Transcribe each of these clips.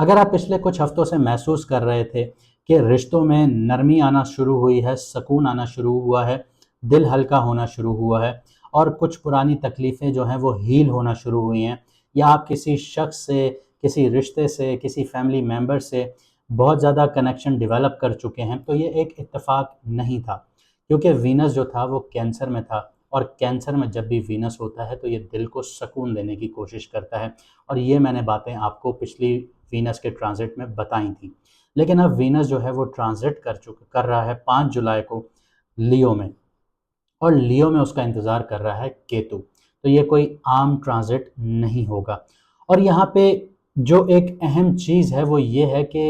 अगर आप पिछले कुछ हफ्तों से महसूस कर रहे थे कि रिश्तों में नरमी आना शुरू हुई है, सुकून आना शुरू हुआ है, दिल हल्का होना शुरू हुआ है और कुछ पुरानी तकलीफ़ें जो हैं वो हील होना शुरू हुई हैं, या आप किसी शख्स से, किसी रिश्ते से, किसी फैमिली मेंबर से बहुत ज़्यादा कनेक्शन डेवलप कर चुके हैं, तो ये एक इत्तेफ़ाक नहीं था। क्योंकि वीनस जो था वो कैंसर में था, और कैंसर में जब भी वीनस होता है तो ये दिल को सुकून देने की कोशिश करता है, और ये मैंने बातें आपको पिछली वीनस के ट्रांज़िट में बताई थी। लेकिन अब वीनस जो है वो ट्रांज़िट कर रहा है 5 जुलाई को लियो में, और लियो में उसका इंतज़ार कर रहा है केतु। तो ये कोई आम ट्रांज़िट नहीं होगा। और यहाँ पे जो एक अहम चीज़ है वो ये है कि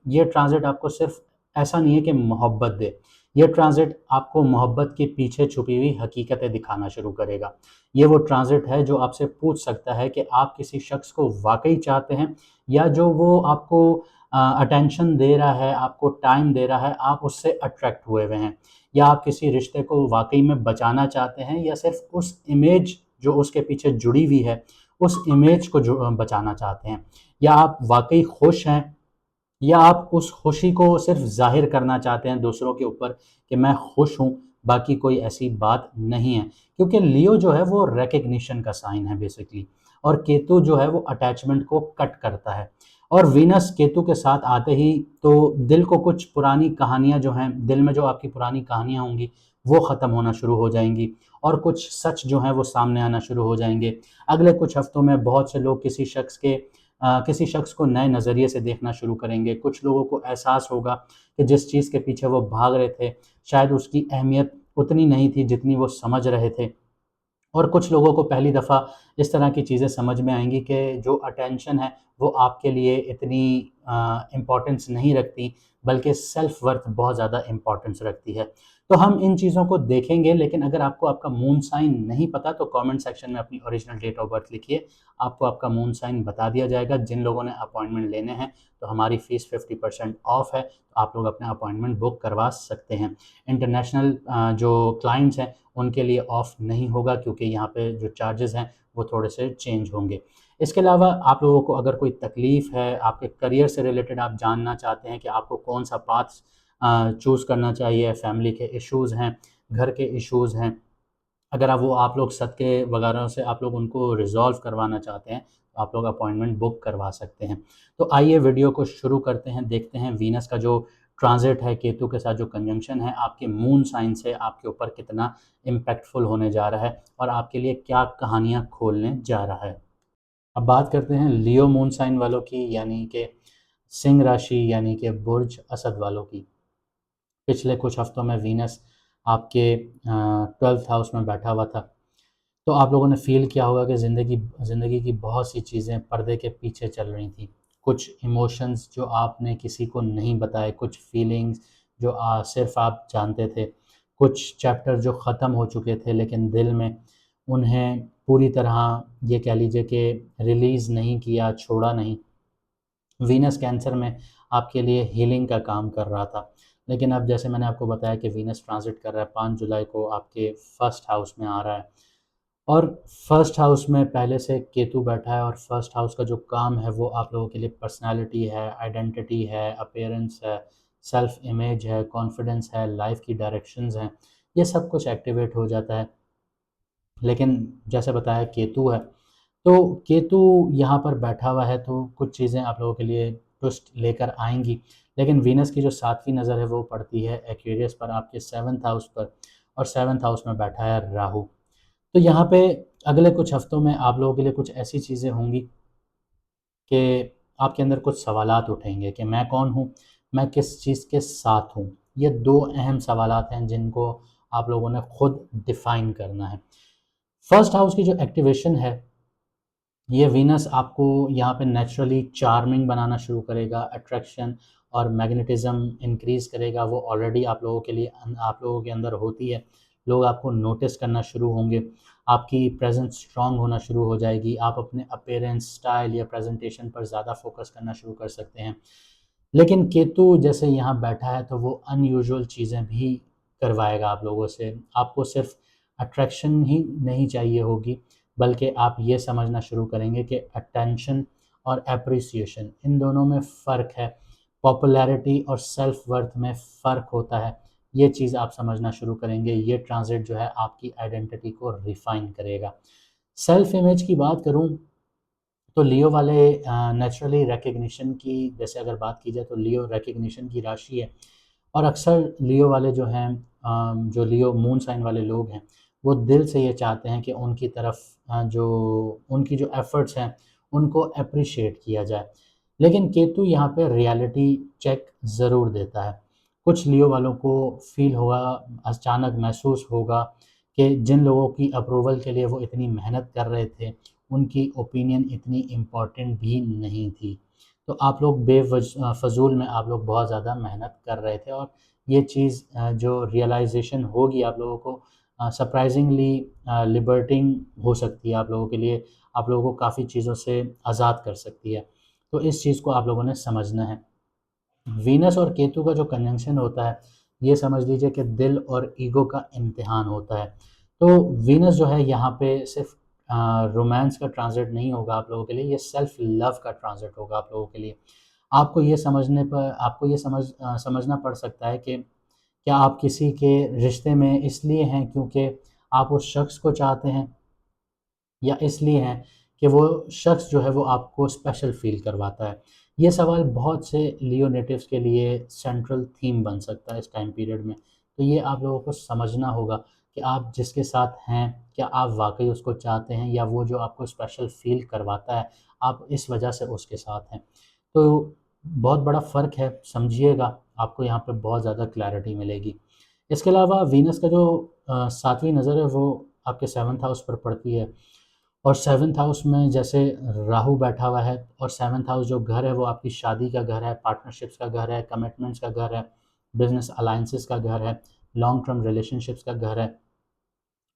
ये ट्रांज़िट आपको सिर्फ़ ऐसा नहीं है कि मोहब्बत दे, ये ट्रांज़िट आपको मोहब्बत के पीछे छुपी हुई हकीकतें दिखाना शुरू करेगा। ये वो ट्रांज़िट है जो आपसे पूछ सकता है कि आप किसी शख्स को वाक़ई चाहते हैं, या जो वो आपको अटेंशन दे रहा है, आपको टाइम दे रहा है, आप उससे अट्रैक्ट हुए हुए हैं। या आप किसी रिश्ते को वाक़ई में बचाना चाहते हैं, या सिर्फ़ उस इमेज जो उसके पीछे जुड़ी हुई है, उस इमेज को बचाना चाहते हैं। या आप वाक़ई खुश हैं, या आप उस खुशी को सिर्फ़ ज़ाहिर करना चाहते हैं दूसरों के ऊपर कि मैं खुश हूँ, बाकी कोई ऐसी बात नहीं है। क्योंकि लियो जो है वो रिकॉग्निशन का साइन है बेसिकली, और केतु जो है वो अटैचमेंट को कट करता है। और वीनस केतु के साथ आते ही तो दिल को कुछ पुरानी कहानियाँ जो हैं, दिल में जो आपकी पुरानी कहानियाँ होंगी, वो ख़त्म होना शुरू हो जाएँगी, और कुछ सच जो हैं वो सामने आना शुरू हो जाएँगे। अगले कुछ हफ्तों में बहुत से लोग किसी शख्स को नए नज़रिए से देखना शुरू करेंगे। कुछ लोगों को एहसास होगा कि जिस चीज़ के पीछे वो भाग रहे थे, शायद उसकी अहमियत उतनी नहीं थी जितनी वो समझ रहे थे। और कुछ लोगों को पहली दफ़ा इस तरह की चीज़ें समझ में आएँगी कि जो अटेंशन है वो आपके लिए इतनी इम्पोर्टेंस नहीं रखती, बल्कि सेल्फ वर्थ बहुत ज़्यादा इम्पोर्टेंस रखती है। तो हम इन चीज़ों को देखेंगे, लेकिन अगर आपको आपका मून साइन नहीं पता तो कमेंट सेक्शन में अपनी ओरिजिनल डेट ऑफ बर्थ लिखिए, आपको आपका मून साइन बता दिया जाएगा। जिन लोगों ने अपॉइंटमेंट लेने हैं तो हमारी फ़ीस 50% ऑफ है, तो आप लोग अपना अपॉइंटमेंट बुक करवा सकते हैं। इंटरनेशनल जो क्लाइंट्स हैं उनके लिए ऑफ नहीं होगा, क्योंकि यहाँ पे जो चार्जेस हैं वो थोड़े से चेंज होंगे। इसके अलावा आप लोगों को अगर कोई तकलीफ़ है, आपके करियर से रिलेटेड आप जानना चाहते हैं कि आपको कौन-सा पाथ चूज़ करना चाहिए, फैमिली के इश्यूज़ हैं, घर के इश्यूज़ हैं, अगर आप लोग सदक़े वगैरह से आप लोग उनको रिज़ॉल्व करवाना चाहते हैं, तो आप लोग अपॉइंटमेंट बुक करवा सकते हैं। तो आइए वीडियो को शुरू करते हैं, देखते हैं वीनस का जो ट्रांज़िट है, केतु के साथ जो कंजंक्शन है, आपके मून साइन से आपके ऊपर कितना इम्पैक्टफुल होने जा रहा है, और आपके लिए क्या कहानियाँ खोलने जा रहा है। अब बात करते हैं लियो मून साइन वालों की, यानी कि सिंह राशि, यानी कि बुर्ज असद वालों की। पिछले कुछ हफ्तों में वीनस आपके 12th हाउस में बैठा हुआ था। तो आप लोगों ने फ़ील किया होगा कि ज़िंदगी की बहुत सी चीज़ें पर्दे के पीछे चल रही थी। कुछ इमोशंस जो आपने किसी को नहीं बताए, कुछ फीलिंग्स जो सिर्फ़ आप जानते थे, कुछ चैप्टर जो ख़त्म हो चुके थे लेकिन दिल में उन्हें पूरी तरह ये कह लीजिए कि रिलीज़ नहीं किया, छोड़ा नहीं। वीनस कैंसर में आपके लिए हीलिंग का काम कर रहा था। लेकिन अब जैसे मैंने आपको बताया कि वीनस ट्रांज़िट कर रहा है, 5 जुलाई को आपके फर्स्ट हाउस में आ रहा है, और फर्स्ट हाउस में पहले से केतु बैठा है, और फर्स्ट हाउस का जो काम है वो आप लोगों के लिए पर्सनैलिटी है, आइडेंटिटी है, अपीयरेंस है, सेल्फ इमेज है, कॉन्फिडेंस है, लाइफ़ की डायरेक्शंस हैं, ये सब कुछ एक्टिवेट हो जाता है। लेकिन जैसे बताया केतु है, तो केतु यहाँ पर बैठा हुआ है तो कुछ चीज़ें आप लोगों के लिए ट्विस्ट लेकर आएँगी। लेकिन वीनस की जो 7वीं नज़र है वो पड़ती है एक्वेरियस पर, आपके 7th हाउस पर, और 7th हाउस में बैठा है राहु। तो यहाँ पे अगले कुछ हफ्तों में आप लोगों के लिए कुछ ऐसी चीज़ें होंगी कि आपके अंदर कुछ सवालात उठेंगे कि मैं कौन हूँ? मैं किस चीज़ के साथ हूँ? ये 2 अहम सवालात हैं जिनको आप लोगों ने खुद डिफ़ाइन करना है। फर्स्ट हाउस की जो एक्टिवेशन है, ये वीनस आपको यहाँ पे नेचुरली चार्मिंग बनाना शुरू करेगा, अट्रैक्शन और मैग्नेटिज़्म इंक्रीज़ करेगा। वो ऑलरेडी आप लोगों के अंदर होती है। लोग आपको नोटिस करना शुरू होंगे, आपकी प्रेज़ेंस स्ट्रॉन्ग होना शुरू हो जाएगी, आप अपने अपीयरेंस, स्टाइल या प्रेज़ेंटेशन पर ज़्यादा फ़ोकस करना शुरू कर सकते हैं। लेकिन केतु जैसे यहाँ बैठा है तो वो अनयूजुअल चीज़ें भी करवाएगा आप लोगों से। आपको सिर्फ़ अट्रैक्शन ही नहीं चाहिए होगी, बल्कि आप ये समझना शुरू करेंगे कि अटेंशन और एप्रिसिएशन, इन दोनों में फ़र्क है। पॉपुलैरिटी और सेल्फ वर्थ में फ़र्क होता है। ये चीज़ आप समझना शुरू करेंगे। ये ट्रांज़िट जो है आपकी आइडेंटिटी को रिफ़ाइन करेगा। सेल्फ इमेज की बात करूँ तो लियो वाले नेचुरली रिकग्निशन की, जैसे अगर बात की जाए तो लियो रिकग्निशन की राशि है। और अक्सर लियो वाले जो हैं, जो लियो मून साइन वाले लोग हैं, वो दिल से ये चाहते हैं कि उनकी तरफ जो उनकी जो एफ़र्ट्स हैं उनको एप्रिशिएट किया जाए। लेकिन केतु यहाँ पे रियलिटी चेक ज़रूर देता है। कुछ लियो वालों को फ़ील होगा, अचानक महसूस होगा कि जिन लोगों की अप्रूवल के लिए वो इतनी मेहनत कर रहे थे, उनकी ओपिनियन इतनी इम्पोर्टेंट भी नहीं थी। तो आप लोग फ़ज़ूल में आप लोग बहुत ज़्यादा मेहनत कर रहे थे, और ये चीज़ जो रियलाइज़ेशन होगी आप लोगों को, सरप्राइज़िंगली लिबर्टिंग हो सकती है आप लोगों के लिए, आप लोगों को काफ़ी चीज़ों से आज़ाद कर सकती है। तो इस चीज़ को आप लोगों ने समझना है। वीनस और केतु का जो कंजंक्शन होता है, ये समझ लीजिए कि दिल और ईगो का इम्तिहान होता है। तो वीनस जो है यहाँ पे सिर्फ़ रोमांस का ट्रांज़िट नहीं होगा आप लोगों के लिए, ये सेल्फ़ लव का ट्रांज़िट होगा आप लोगों के लिए। आपको ये समझना पड़ सकता है कि क्या आप किसी के रिश्ते में इसलिए हैं क्योंकि आप उस शख्स को चाहते हैं, या इसलिए हैं कि वो शख्स जो है वो आपको स्पेशल फ़ील करवाता है? ये सवाल बहुत से लियो नेटिव्स के लिए सेंट्रल थीम बन सकता है इस टाइम पीरियड में। तो ये आप लोगों को समझना होगा कि आप जिसके साथ हैं, क्या आप वाक़ई उसको चाहते हैं, या वो जो आपको स्पेशल फ़ील करवाता है, आप इस वजह से उसके साथ हैं। तो बहुत बड़ा फ़र्क है, समझिएगा, आपको यहाँ पे बहुत ज़्यादा क्लैरिटी मिलेगी। इसके अलावा वीनस का जो 7वीं नज़र है वो आपके 7th हाउस पर पड़ती है, और 7th हाउस में जैसे राहु बैठा हुआ है, और 7th हाउस जो घर है वो आपकी शादी का घर है, पार्टनरशिप्स का घर है, कमिटमेंट्स का घर है, बिज़नेस अलायंसेस का घर है, लॉन्ग टर्म रिलेशनशिप्स का घर है।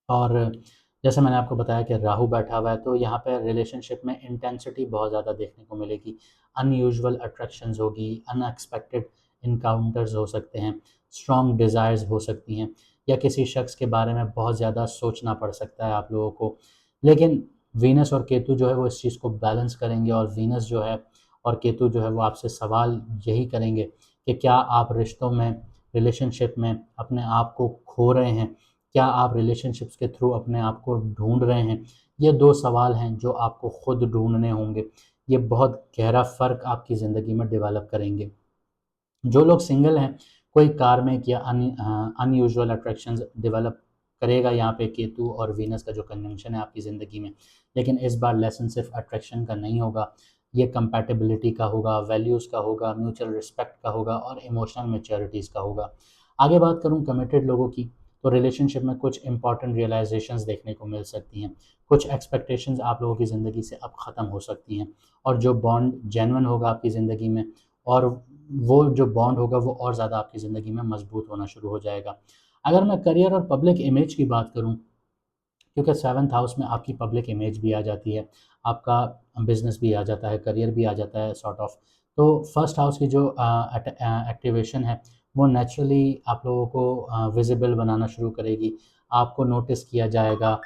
और जैसे मैंने आपको बताया कि राहु बैठा हुआ है, तो यहाँ पे रिलेशनशिप में इंटेंसिटी बहुत ज़्यादा देखने को मिलेगी, अनयूजुअल अट्रैक्शंस होगी, अनएक्सपेक्टेड इनकाउंटर्स हो सकते हैं, स्ट्रॉन्ग डिज़ायर्स हो सकती हैं, या किसी शख्स के बारे में बहुत ज़्यादा सोचना पड़ सकता है आप लोगों को। लेकिन वीनस और केतु जो है वो इस चीज़ को बैलेंस करेंगे, और वीनस जो है और केतु जो है वो आपसे सवाल यही करेंगे कि क्या आप रिश्तों में, रिलेशनशिप में अपने आप को खो रहे हैं? क्या आप रिलेशनशिप्स के थ्रू अपने आप को ढूँढ रहे हैं? ये 2 सवाल हैं जो आपको खुद ढूँढने होंगे। ये बहुत गहरा फ़र्क आपकी ज़िंदगी में डेवलप करेंगे। जो लोग सिंगल हैं, कोई कार्मिक या अनयूजुअल अट्रैक्शंस डेवलप करेगा यहाँ पे केतु और वीनस का जो कंजंक्शन है आपकी ज़िंदगी में। लेकिन इस बार लेसन सिर्फ़ अट्रैक्शन का नहीं होगा, ये कंपैटिबिलिटी का होगा, वैल्यूज़ का होगा, म्यूचुअल रिस्पेक्ट का होगा, और इमोशनल मैच्योरिटीज़ का होगा। आगे बात करूँ कमिटेड लोगों की, तो रिलेशनशिप में कुछ इंपॉर्टेंट रियलाइज़ेशंस देखने को मिल सकती हैं। कुछ एक्सपेक्टेशंस आप लोगों की ज़िंदगी से अब ख़त्म हो सकती हैं, और जो बॉन्ड जेन्युइन होगा आपकी ज़िंदगी में, और वो जो बॉन्ड होगा वो और ज़्यादा आपकी ज़िंदगी में मज़बूत होना शुरू हो जाएगा। अगर मैं करियर और पब्लिक इमेज की बात करूँ, क्योंकि 7th हाउस में आपकी पब्लिक इमेज भी आ जाती है, आपका बिज़नेस भी आ जाता है, करियर भी आ जाता है सॉर्ट ऑफ। तो फर्स्ट हाउस की जो एक्टिवेशन है, वो नेचुरली आप लोगों को विज़िबल बनाना शुरू करेगी, आपको नोटिस किया जाएगा,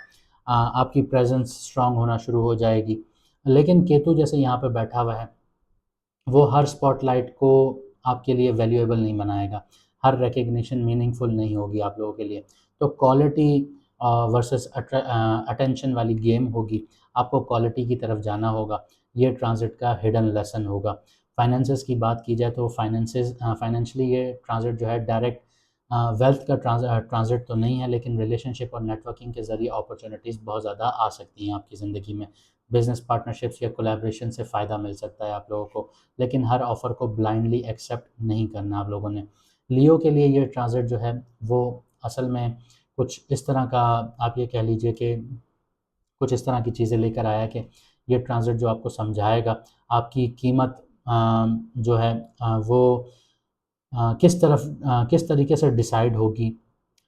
आपकी प्रेज़ेंस स्ट्रॉन्ग होना शुरू हो जाएगी। लेकिन केतु जैसे यहाँ पे बैठा हुआ है, वो हर स्पॉटलाइट को आपके लिए वैल्यूएबल नहीं बनाएगा, हर रिकग्निशन मीनिंगफुल नहीं होगी आप लोगों के लिए। तो क्वालिटी वर्सेस अटेंशन वाली गेम होगी, आपको क्वालिटी की तरफ जाना होगा, ये ट्रांज़िट का हिडन लेसन होगा। फाइनेंसेस की बात की जाए तो फाइनेंशियली ये ट्रांज़िट जो है डायरेक्ट वेल्थ का ट्रांज़िट तो नहीं है, लेकिन रिलेशनशिप और नेटवर्किंग के ज़रिए अपॉर्च्युनिटीज़ बहुत ज़्यादा आ सकती हैं आपकी ज़िंदगी में। बिज़नेस पार्टनरशिप्स या कोलैबोरेशन से फ़ायदा मिल सकता है आप लोगों को, लेकिन हर ऑफ़र को ब्लाइंडली एक्सेप्ट नहीं करना आप लोगों ने। लियो के लिए ये ट्रांज़िट जो है वो असल में कुछ इस तरह का, आप ये कह लीजिए कि कुछ इस तरह की चीज़ें लेकर आया है कि ये ट्रांज़िट जो आपको समझाएगा आपकी कीमत जो है वो किस तरीके से डिसाइड होगी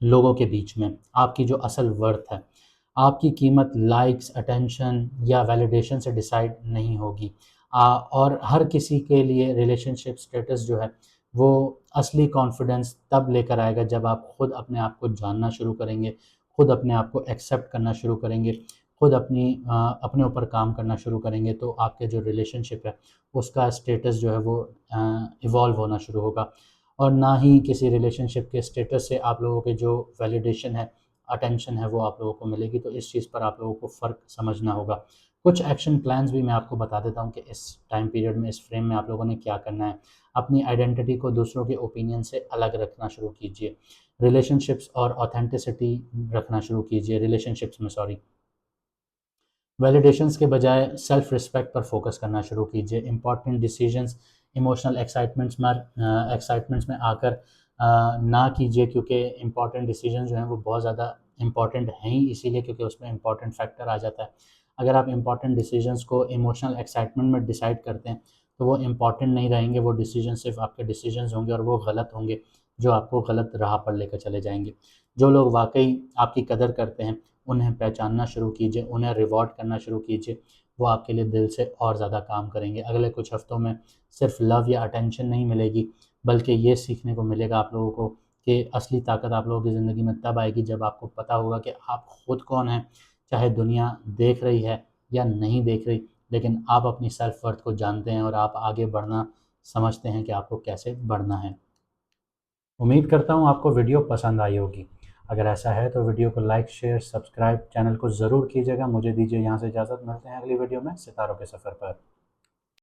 लोगों के बीच में, आपकी जो असल वर्थ है। आपकी कीमत लाइक्स, अटेंशन या वैलिडेशन से डिसाइड नहीं होगी। और हर किसी के लिए रिलेशनशिप स्टेटस जो है, वो असली कॉन्फिडेंस तब लेकर आएगा जब आप खुद अपने आप को जानना शुरू करेंगे, खुद अपने आप को एक्सेप्ट करना शुरू करेंगे, खुद अपने ऊपर काम करना शुरू करेंगे तो आपके जो रिलेशनशिप है उसका स्टेटस जो है वो इवॉल्व होना शुरू होगा। और ना ही किसी रिलेशनशिप के स्टेटस से आप लोगों के जो वैलिडेशन है, अटेंशन है, वो आप लोगों को मिलेगी। तो इस चीज़ पर आप लोगों को फ़र्क समझना होगा। कुछ एक्शन प्लान्स भी मैं आपको बता देता हूँ कि इस टाइम पीरियड में, इस फ्रेम में आप लोगों ने क्या करना है। अपनी आइडेंटिटी को दूसरों के ओपिनियन से अलग रखना शुरू कीजिए। रिलेशनशिप्स और ऑथेंटिसिटी रखना शुरू कीजिए रिलेशनशिप्स में, सॉरी। वैलिडेशंस के बजाय सेल्फ रिस्पेक्ट पर फोकस करना शुरू कीजिए। इंपॉर्टेंट डिसीजंस इमोशनल एक्साइटमेंट्स में आकर ना कीजिए, क्योंकि इंपॉर्टेंट डिसीजंस जो हैं वो बहुत ज़्यादा इंपॉर्टेंट हैं ही इसीलिए क्योंकि उसमें इंपॉर्टेंट फैक्टर आ जाता है। अगर आप इंपॉर्टेंट डिसीजंस को इमोशनल एक्साइटमेंट में डिसाइड करते हैं तो वो इंपॉर्टेंट नहीं रहेंगे, वो डिसीजन सिर्फ आपके डिसीजंस होंगे और वो गलत होंगे, जो आपको गलत राह पर लेकर चले जाएंगे। जो लोग वाकई आपकी कदर करते हैं उन्हें पहचानना शुरू कीजिए, उन्हें रिवॉर्ड करना शुरू कीजिए, वो आपके लिए दिल से और ज़्यादा काम करेंगे। अगले कुछ हफ्तों में सिर्फ लव या अटेंशन नहीं मिलेगी, बल्कि ये सीखने को मिलेगा आप लोगों को कि असली ताकत आप लोगों की ज़िंदगी में तब आएगी जब आपको पता होगा कि आप खुद कौन हैं। चाहे दुनिया देख रही है या नहीं देख रही, लेकिन आप अपनी सेल्फ वर्थ को जानते हैं और आप आगे बढ़ना समझते हैं कि आपको कैसे बढ़ना है। उम्मीद करता हूँ आपको वीडियो पसंद आई होगी। अगर ऐसा है तो वीडियो को लाइक, शेयर, सब्सक्राइब चैनल को ज़रूर कीजिएगा। मुझे दीजिए यहाँ से इजाज़त। मिलते हैं अगली वीडियो में सितारों के सफ़र पर।